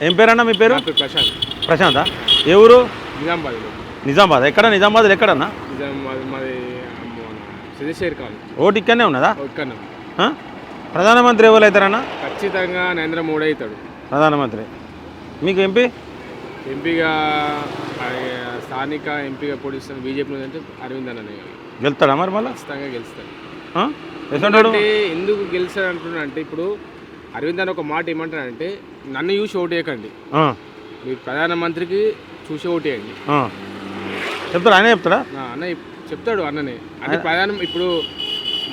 ఏం పేరన్నా మీ పేరు? ప్రశాంత్. ప్రశాంతా? ఏ ఊరు? నిజామాబాద్. నిజామాబాద్. ఎక్కడ నిజామాబాద్ ఎక్కడన్నా? నిజామాబాద్ మాది చంద్రశేఖర్ కాలనీ. ఓటు ఇక్కడనే ఉన్నదా? ఇక్కడ ప్రధానమంత్రి ఎవరు అవుతారన్నా? ఖచ్చితంగా నరేంద్ర మోడీ అవుతాడు ప్రధానమంత్రి. మీకు ఎంపీగా స్థానిక ఎంపీగా పోటీస్తాను బీజేపీ అంటే అరవింద్ అన్న గెలుస్తాడా మరి మళ్ళీ? ఖచ్చితంగా గెలుస్తాడు. అంటే ఎందుకు గెలుస్తాడు అంటున్నా అంటే ఇప్పుడు అరవింద్ అని ఒక మాట ఏమంటాడంటే నన్ను చూసి ఓటు వేయకండి, మీరు ప్రధానమంత్రికి చూసి ఓటు వేయండి చెప్తాడు. ఆయన చెప్తాడా? అన్న చెప్తాడు అన్ననే. అంటే ఇప్పుడు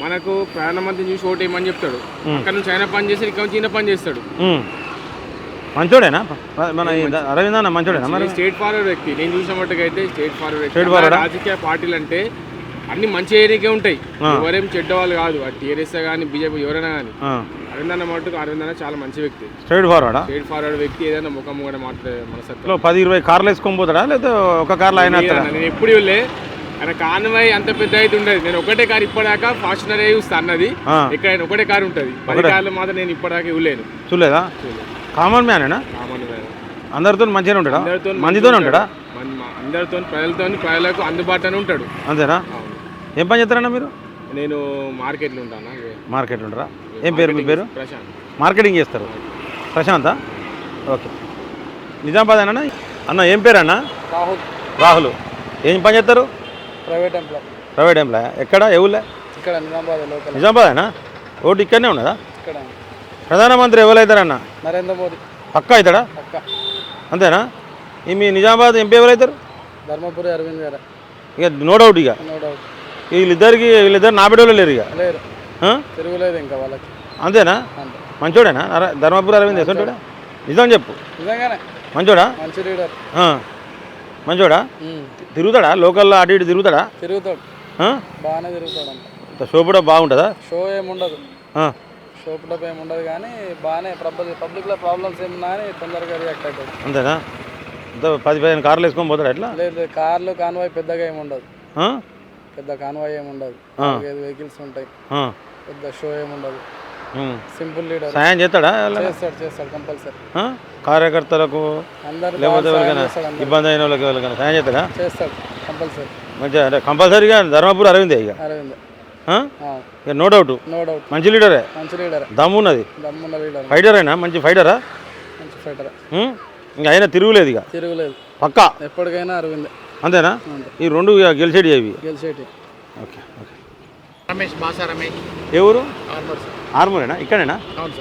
మనకు ప్రధానమంత్రిని చూసి ఓటు వేయమని చెప్తాడు. అక్కడ నుంచి ఆయన పని చేసి ఇక్కడ నుంచి ఈయన పని చేస్తాడు. మంచోడేనా మన అరవింద్ అన్న? మంచోడేనా మరి? స్టేట్ ఫార్వర్డ్ వ్యక్తి. నేను చూసిన మట్టుకు అయితే స్టేట్ ఫార్వర్డ్. రాజకీయ పార్టీలు అంటే అన్ని మంచి ఏరియాకే ఉంటాయి, ఎవరేం చెడ్డ వాళ్ళు కాదు. టీఆర్ఎస్ కానీ బీజేపీ ఎవరైనా కానీ. అరవింద్ అన్న మట్టుకు అరవింద్ అన్న చాలా మంచి వ్యక్తి. స్ట్రైట్ ఫార్వర్డ్ వ్యక్తి. ఏదైనా ముఖం కూడా మాట్లాడే మనసత్వం. 10-20 కార్లు వేసుకొని పోతాడా లేదా ఒక కార్లో ఆయన? నేను ఎప్పుడు వెళ్ళే ఆయన కాన్వాయ్ అంత పెద్ద అయితే ఉండదు. నేను ఒకటే కారు ఇప్పటిదాకా ఫార్చునర్ చూస్తా అన్నది. ఇక్కడ ఒకటే కారు ఉంటుంది, 10 కార్లు మాత్రం నేను ఇప్పటిదాకా ఇవ్వలేను. చూడలేదా? Common man. అందరితో మంచిగానే ఉంటాడా? మంచితోనే ఉంటాడా? అందరితో ప్రజలకు అందుబాటులోనే ఉంటాడు. అంతేనా? ఏం పని చేస్తారన్నా మీరు? నేను మార్కెట్లో ఉంటాను. మార్కెట్లో ఉంటారా? ఏం పేరు మీ పేరు? ప్రశాంత్. మార్కెటింగ్ చేస్తారు. ప్రశాంతా? ఓకే. నిజామాబాద్ అన్న ఏం పేరు అన్న? రాహుల్. ఏం పని చేస్తారు? Private employee. ఎక్కడ? ఏ ఊళ్ళో? ఇక్కడ నిజామాబాదేనా? ఓటు ఇక్కడనే ఉన్నదా? ప్రధానమంత్రి ఎవరు అవుతారన్న? నరేంద్ర మోడీ. పక్కా అవుతాడా? అంతేనా? మీ నిజామాబాద్ ఎంపీ ఎవరు అవుతారు? ధర్మపురి అరవింద్ గారు. ఇక నో డౌట్. వీళ్ళిద్దరు నా బిడ్డలు లేరు ఇక. తిరుగులేదు ఇంకా వాళ్ళకి. అంతేనా? మంచోడేనా ధర్మపురి అరవింద్? ఎసంటోడా? నిజం చెప్పు. నిజంగానే మంచోడా? మంచి లీడర్. మంచోడా? తిరుగుతాడా? లోకల్లో అటు ఇటు తిరుగుతాడా? తిరుగుతాడు. బాగానే తిరుగుతాడు. షో కూడా బాగుంటుందా? షో ఏముండదు. షోపుటప్ ఏముండదు కానీ బాగానే పబ్లిక్లో ప్రాబ్లమ్స్ ఏమున్నా కానీ తొందరగా రియాక్ట్ అవుతాడు. అంతేనా? 10-15 కార్లు వేసుకొని పోతాడు ఎట్లా? లేదు, కార్లు కాన్వాయ్ పెద్దగా ఏముండదు. పెద్ద కాన్వాయ్ ఏముండదు. 5 వెహికల్స్ ఉంటాయి. పెద్ద షో ఏముండదు. Simple leader. సాయం చేస్తాడా? చేస్తాడు కంపల్సరీ. కార్యకర్తలకు లేకపోతే ఇబ్బంది అయిన వాళ్ళకి ఎవరికైనా సాయం చేస్తాడా? చేస్తాడు కంపల్సరీ. మంచిగా అంటే కంపల్సరీగా ధర్మపురి అరవిందే ఇక. అరవింద్. No doubt. మంచి లీడరే. దమ్మున్నది. ఫైటరేనా? మంచి ఫైటరా? మంచి ఫైటర్. ఇంకా అయినా తిరుగులేదు ఇక. పక్కా ఎప్పటికైనా అరవింద్. అంతేనా? ఈ రెండు గెలిచేటి అవి. ఓకే. రమేష్. బాసా రమేష్. ఏ ఊరు? ఆర్మూరేనా? ఇక్కడేనా?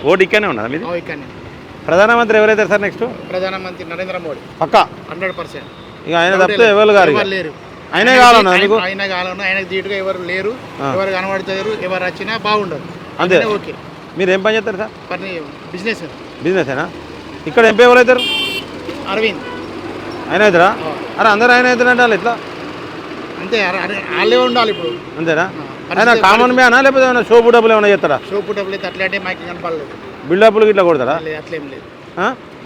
ఓటు ఇక్కడనే ఉన్నదా మీది? ప్రధానమంత్రి ఎవరైతే సార్ నెక్స్ట్? ప్రధానమంత్రి నరేంద్ర మోడీ. పక్కా 100%. ఇక ఆయన తప్పితే ఎవరు గారు లేరు. ఆయనే కావాలన్నా మీకు? ఆయన కావాలన్నా. ఆయనకు దీటుగా ఎవరు లేరు, ఎవరు కనబడతారు, ఎవరు వచ్చినా బాగుండదు. అంతే. ఓకే. మీరు ఏం పని చేస్తారు సార్? బిజినెసేనా? ఇక్కడ ఎంపీ ఎవరు అవుతారు? అరవింద్. ఆయన అవుతారా? అరే అందరూ ఆయన అవుతారంటే వాళ్ళు ఎట్లా? అంతే, వాళ్ళే ఉండాలి ఇప్పుడు. అంతేనా? ఆయన కామన్ మ్యానా లేకపోతే ఏమైనా షోపు డబ్బులు ఏమైనా చేస్తారా? షోపు డబ్బులు అయితే అట్లా అంటే మాకు కనపడలేదు. బిల్డప్లు గిట్లా కొడతారా? అట్లేం లేదు.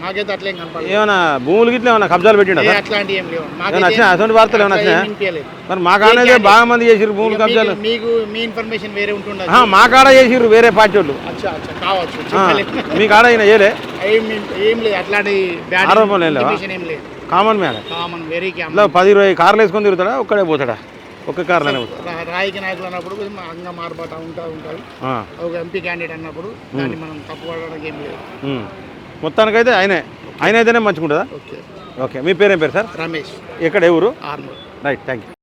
మాకైతే అట్లేం కనపడలేదు. ఏమైనా భూములు గిట్లా ఏమైనా కబ్జాలు పెట్టిండా? అట్లాంటివి ఏం లేవు. వచ్చినా అటువంటి వార్తలు ఏమైనా వచ్చినాయి? మరి మా కాడ బాగా మంది చేసిరు భూములు కబ్జాలు. మీకు మీ ఇన్ఫర్మేషన్ వేరే ఉంటుంది. మా కాడ చేసిర్రు వేరే పార్టీ వాళ్ళు. మీ కాడ అయినా చేయలే? ఏం లేదు, అట్లాంటి ఆరోపణలు ఏం లేదు. Common man. Very common. 10-20 కార్లు వేసుకొని తిరుగుతాడా? ఒక్కడే పోతాడా? ఒక్క కార్లోనే పోతాడు. రాజకీయ నాయకులు అన్నప్పుడు అంగ మారుబాటు ఉంటారు. ఒక ఎంపీ క్యాండిడేట్ అన్నప్పుడు దాన్ని మనం తప్పుపడడానికి ఏం లేదు. మొత్తానికైతే ఆయన అయితేనే మంచిగుంటుందా? ఓకే. మీ పేరేం పేరు సార్? రమేష్. ఎక్కడ? ఏ ఊరు? ఆర్మూర్. Right, thank you.